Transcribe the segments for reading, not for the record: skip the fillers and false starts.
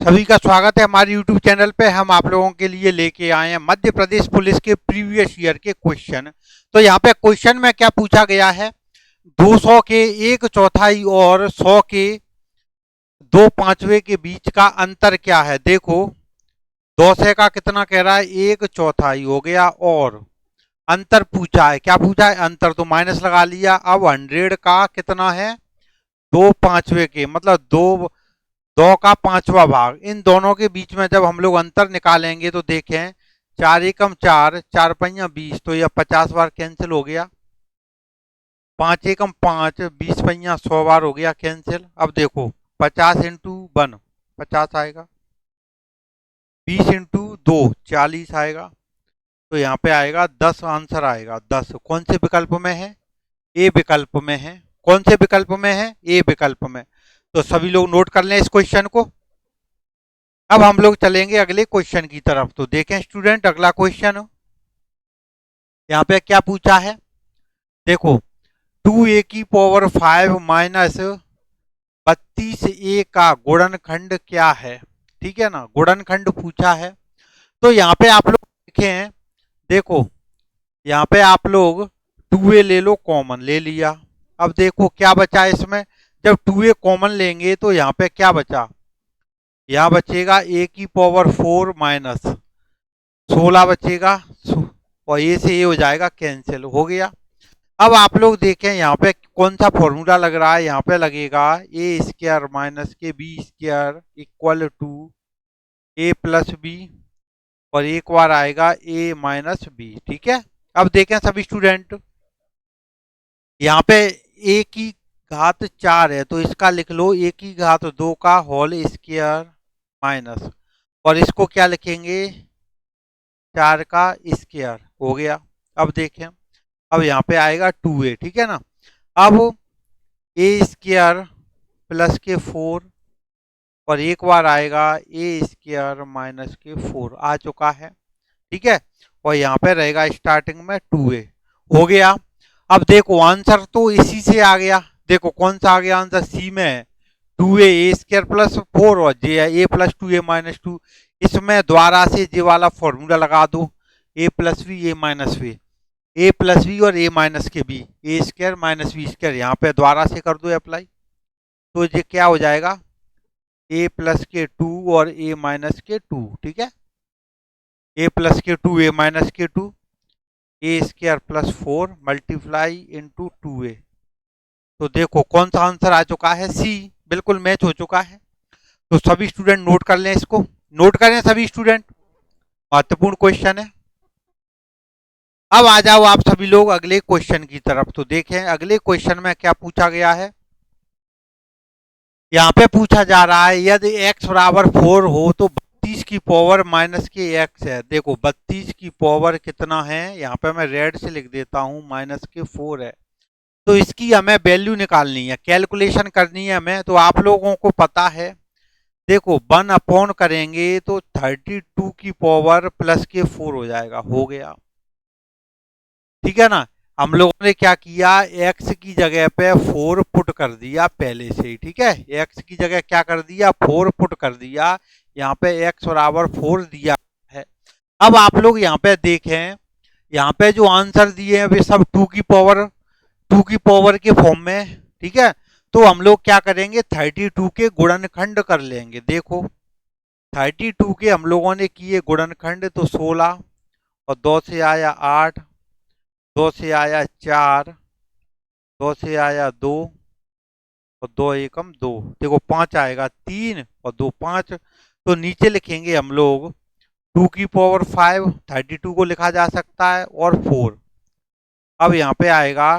सभी का स्वागत है हमारे YouTube चैनल पे। हम आप लोगों के लिए लेके आए हैं मध्य प्रदेश पुलिस के प्रीवियस ईयर के क्वेश्चन। तो यहाँ पे क्वेश्चन में क्या पूछा गया है, 200 के 1/4 और 100 के 2/5 के बीच का अंतर क्या है। देखो 200 का कितना कह रहा है, 1/4 हो गया, और अंतर पूछा है, क्या पूछा है, अंतर, तो माइनस लगा लिया। अब 100 का कितना है, 2/5 के, मतलब दो का 5वां भाग। इन दोनों के बीच में जब हम लोग अंतर निकालेंगे तो देखें, 4 एकम 4, 4 पहिया 20, तो यह 50 बार कैंसिल हो गया। 5 एकम 5, 20 पहिया 100 बार हो गया कैंसिल। अब देखो 50 इंटू 1 50 आएगा, 20 इंटू 2 40 आएगा, तो यहाँ पे आएगा 10, आंसर आएगा 10। कौन से विकल्प में है, ए विकल्प में है। कौन से विकल्प में है, ए विकल्प में। तो सभी लोग नोट कर लें इस क्वेश्चन को। अब हम लोग चलेंगे अगले क्वेश्चन की तरफ। तो देखें स्टूडेंट, अगला क्वेश्चन यहाँ पे क्या पूछा है। देखो 2a की पावर 5 माइनस 32a का गुणनखंड क्या है। ठीक है ना, गुणनखंड पूछा है। तो यहाँ पे आप लोग देखें, देखो यहाँ पे आप लोग 2a ले लो, कॉमन ले लिया। अब देखो क्या बचा इसमें, जब 2a कॉमन लेंगे तो यहाँ पे क्या बचा, यहाँ बचेगा a की पावर 4 माइनस 16 बचेगा, और ए से ये हो जाएगा कैंसिल, हो गया। अब आप लोग देखें यहाँ पे कौन सा फॉर्मूला लग रहा है, यहाँ पे लगेगा ए स्क्वायर माइनस के b square equal to a plus b, और एक बार आएगा ए माइनस बी। ठीक है, अब देखें सभी स्टूडेंट, यहाँ पे ए की घात 4 है, तो इसका लिख लो ए की घात 2 का होल स्क्वायर माइनस, और इसको क्या लिखेंगे, 4 का स्क्वायर, हो गया। अब देखें, अब यहाँ पे आएगा 2a, ठीक है ना। अब ए स्क्वायर प्लस के 4, और एक बार आएगा ए स्क्वायर माइनस के 4, आ चुका है। ठीक है, और यहाँ पे रहेगा स्टार्टिंग में 2a, हो गया। अब देखो आंसर तो इसी से आ गया। देखो कौन सा आ गया आंसर, सी में है 2a ए स्क्वायर प्लस 4, और जे ए प्लस 2a माइनस 2। इसमें द्वारा से जे वाला फॉर्मूला लगा दो, ए प्लस बी ए माइनस बी, ए प्लस बी और ए माइनस के बी, ए स्क्वायर माइनस बी स्क्वायर, यहाँ पे द्वारा से कर दो अप्लाई, तो ये क्या हो जाएगा, ए प्लस के 2 और ए माइनस के 2। ठीक है, ए प्लस के 2 ए माइनस के 2, A square plus 4 multiply into 2a। तो देखो कौन सा आंसर आ चुका है, सी, बिल्कुल मैच हो चुका है। तो सभी स्टूडेंट नोट कर लें, इसको नोट करें सभी स्टूडेंट, महत्वपूर्ण क्वेश्चन है। अब आ जाओ आप सभी लोग अगले क्वेश्चन की तरफ। तो देखें अगले क्वेश्चन में क्या पूछा गया है। यहाँ पे पूछा जा रहा है, यदि x बराबर 4 हो तो 32 की पावर माइनस के x है। देखो 32 की पावर कितना है, यहाँ पे मैं रेड से लिख देता हूँ, माइनस के 4 है। तो इसकी हमें वैल्यू निकालनी है, कैलकुलेशन करनी है हमें। तो आप लोगों को पता है, देखो 1 अपॉन करेंगे तो 32 की पावर प्लस के 4 हो जाएगा, हो गया। ठीक है ना, हम लोगों ने क्या किया, x की जगह पे 4 पुट कर दिया पहले से ही। ठीक है, x की जगह क्या कर दिया, 4 पुट कर दिया। यहाँ पे x बराबर 4 दिया है। अब आप लोग यहाँ पे देखें, यहाँ पे जो आंसर दिए हैं वे सब 2 की पावर के फॉर्म में। ठीक है, तो हम लोग क्या करेंगे, 32 के गुणनखंड कर लेंगे। देखो 32 के हम लोगों ने किए गुणनखंड, तो 16, और 2 से आया 8, 2 से आया 4, 2 से आया 2, और 2 एकम 2, देखो 5 आएगा, 3 और 2 5। तो नीचे लिखेंगे हम लोग 2 की पावर 5, 32 को लिखा जा सकता है, और 4। अब यहाँ पे आएगा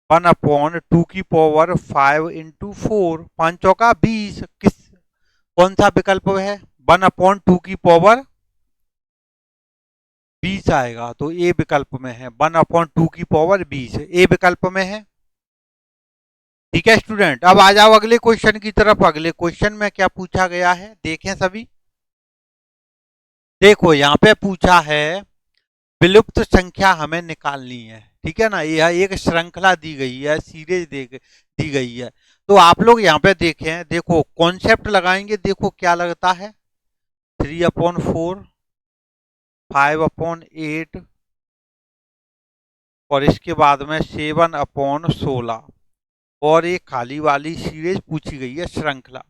1 अपॉन 2 की पावर 5 इंटू 4, 5 चौका 20, कौन सा विकल्प है, 1 अपॉन 2 की पावर 20 आएगा, तो ए विकल्प में है। 1 अपॉन 2 की पावर 20 ए विकल्प में है। ठीक है स्टूडेंट, अब आ जाओ अगले क्वेश्चन की तरफ। अगले क्वेश्चन में क्या पूछा गया है, देखें सभी। देखो यहाँ पे पूछा है, विलुप्त संख्या हमें निकालनी है। ठीक है ना, यह एक श्रृंखला दी गई है, सीरीज दी गई है। तो आप लोग यहाँ पे देखें, देखो कॉन्सेप्ट लगाएंगे, देखो क्या लगता है 3/4, 5/8 और इसके बाद में 7/16 और एक खाली वाली सीरीज पूछी गई है श्रृंखला।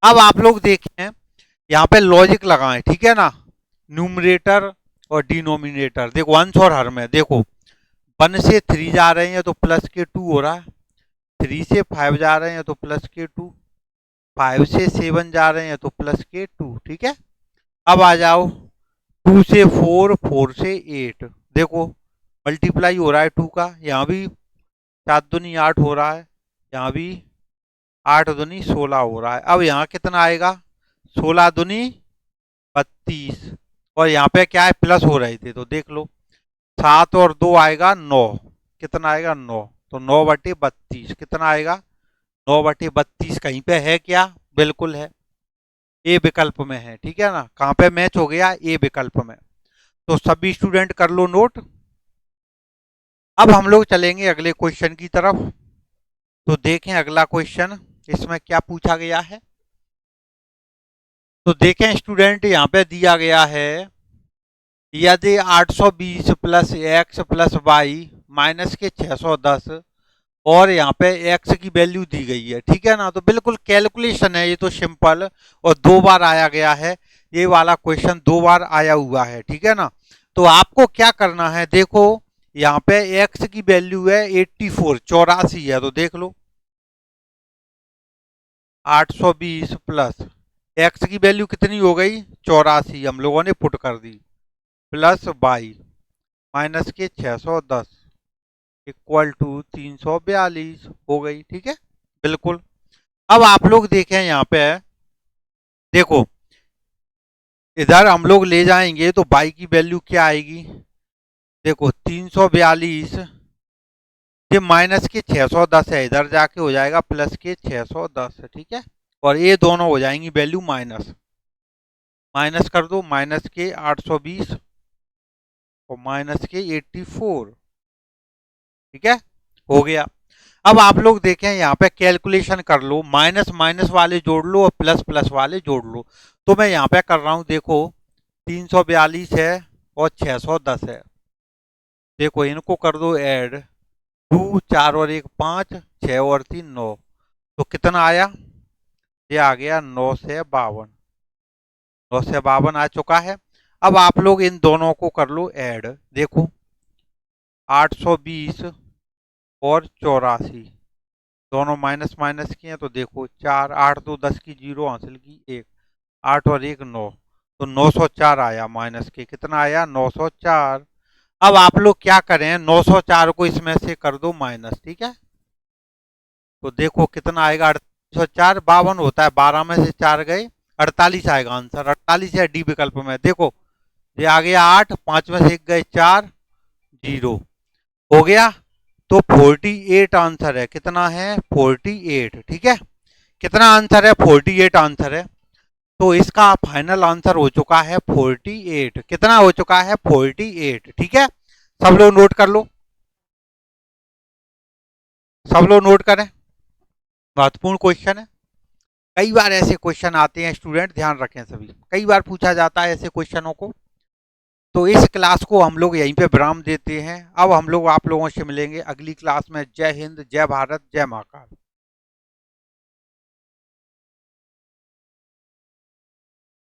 अब आप लोग देखें यहाँ पे लॉजिक लगाएं, ठीक है ना, न्यूमरेटर और डिनोमिनेटर, देखो अंश और हर में, देखो 1 से 3 जा रहे हैं तो प्लस के 2 हो रहा है, 3 से 5 जा रहे हैं तो प्लस के 2, 5 से 7 जा रहे हैं तो प्लस के 2, ठीक है। अब आ जाओ 2 से 4, 4 से 8, देखो मल्टीप्लाई हो रहा है 2 का, यहाँ भी 7 दूनी 8 हो रहा है, यहाँ भी 8 दूनी 16 हो रहा है। अब यहाँ कितना आएगा 16 दूनी 32 और यहाँ पे क्या है प्लस हो रहे थे तो देख लो 7 और 2 आएगा 9, कितना आएगा 9, तो 9/32 कितना आएगा 9/32 कहीं पे है क्या, बिल्कुल है, ए विकल्प में है, ठीक है ना, कहाँ पे मैच हो गया ए विकल्प में। तो सभी स्टूडेंट कर लो नोट। अब हम लोग चलेंगे अगले क्वेश्चन की तरफ। तो देखें अगला क्वेश्चन इसमें क्या पूछा गया है। तो देखें स्टूडेंट यहाँ पे दिया गया है यदि 820 plus x plus y minus के 610 और यहाँ पे एक्स की वैल्यू दी गई है, ठीक है ना, तो बिल्कुल कैलकुलेशन है, ये तो सिंपल और 2 बार आया गया है, ये वाला क्वेश्चन 2 बार आया हुआ है, ठीक है ना। तो आपको क्या करना है, देखो यहाँ पे एक्स की वैल्यू है 84, 84 है, तो देख लो 820 प्लस एक्स की वैल्यू कितनी हो गई 84, हम लोगों ने पुट कर दी, प्लस वाई माइनस के 610 इक्वल टू 342 हो गई, ठीक है, बिल्कुल। अब आप लोग देखें यहाँ पे, देखो इधर हम लोग ले जाएंगे तो बाई की वैल्यू क्या आएगी, देखो 342 ये माइनस के 610 है, इधर जाके हो जाएगा प्लस के 610, ठीक है, और ये दोनों हो जाएंगी वैल्यू माइनस, माइनस कर दो, माइनस के 820 और माइनस के 84, ठीक है, हो गया। अब आप लोग देखें यहाँ पे कैलकुलेशन कर लो, माइनस माइनस वाले जोड़ लो और प्लस प्लस वाले जोड़ लो। तो मैं यहाँ पे कर रहा हूँ, देखो 342 है और 610 है, देखो इनको कर दो ऐड, 2 4 और 1 5, 6 और 3 9, तो कितना आया, ये आ गया 9 से 52, 9 से 52 आ चुका है। अब आप लोग इन दोनों को कर लो ऐड, देखो 820 और 84 दोनों माइनस माइनस किए हैं, तो देखो 4 8 2 10 की 0 हासिल की 1, 8 और 1 9, तो 904 आया, माइनस के कितना आया 904। अब आप लोग क्या करें 904 को इसमें से कर दो माइनस, ठीक है, तो देखो कितना आएगा 4804, 52 होता है, 12 में से 4 गए 48 आएगा आंसर, 48 है डी विकल्प में। देखो ये आ गया 8, 5 में से 1 गए 4, 0 हो गया, तो 48 आंसर है, कितना है 48, ठीक है, कितना आंसर है 48 आंसर है। तो इसका फाइनल आंसर हो चुका है 48, कितना हो चुका है 48, ठीक है, सब लोग नोट कर लो, सब लोग नोट करें, महत्वपूर्ण क्वेश्चन है, कई बार ऐसे क्वेश्चन आते हैं स्टूडेंट, ध्यान रखें सभी, कई बार पूछा जाता है ऐसे क्वेश्चनों को। तो इस क्लास को हम लोग यहीं पे विराम देते हैं, अब हम लोग आप लोगों से मिलेंगे अगली क्लास में। जय हिंद, जय भारत, जय महाकाल।